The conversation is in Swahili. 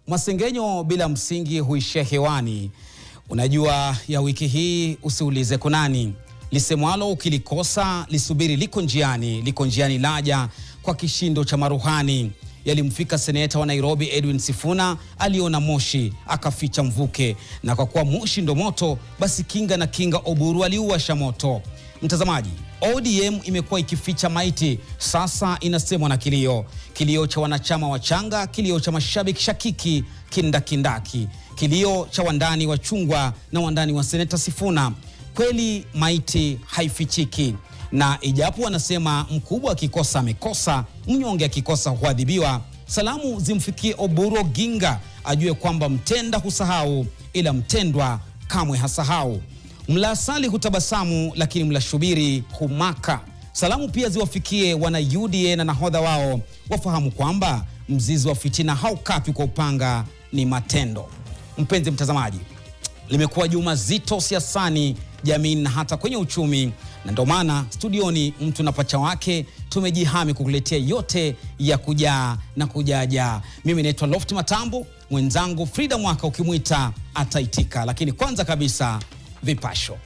Masengenyo bila msingi huishia hewani. Unajua ya wiki hii usiulize kunani. Lisemwalo ukilikosa lisubiri liko njiani laja kwa kishindo cha maruhani. Yalimfika seneta wa Nairobi Edwin Sifuna, aliona moshi akaficha mvuke, na kwa kuwa moshi ndo moto basi kinga Oburu aliuwasha moto. Mtazamaji, ODM imekuwa ikificha maiti, sasa inasemwa na kilio cha wanachama wachanga, kilio cha mashabiki shakiki kindakindaki, kilio cha wandani wa chungwa na wandani wa seneta Sifuna. Kweli maiti haifichiki, na ijapo wanasema mkubwa akikosa amekosa, mnyonge akikosa huadhibiwa, salamu zimfikie Oburu Oginga ajue kwamba mtenda husahau ila mtendwa kamwe hasahau. Mla asali hutabasamu lakini mla shubiri humaka. Salamu pia ziwafikie wana UDA na nahodha wao, wafahamu kwamba mzizi wa fitina haukatwi kwa upanga, ni matendo. Mpenzi mtazamaji, limekuwa juma zito siasani, jamii na hata kwenye uchumi, na ndio maana studioni mtu na pacha wake tumejihami kukuletea yote ya kujaa na kujaja. Mimi naitwa Lofty Matambo, mwenzangu Frida Mwaka ukimwita ataitika, lakini kwanza kabisa vipasho.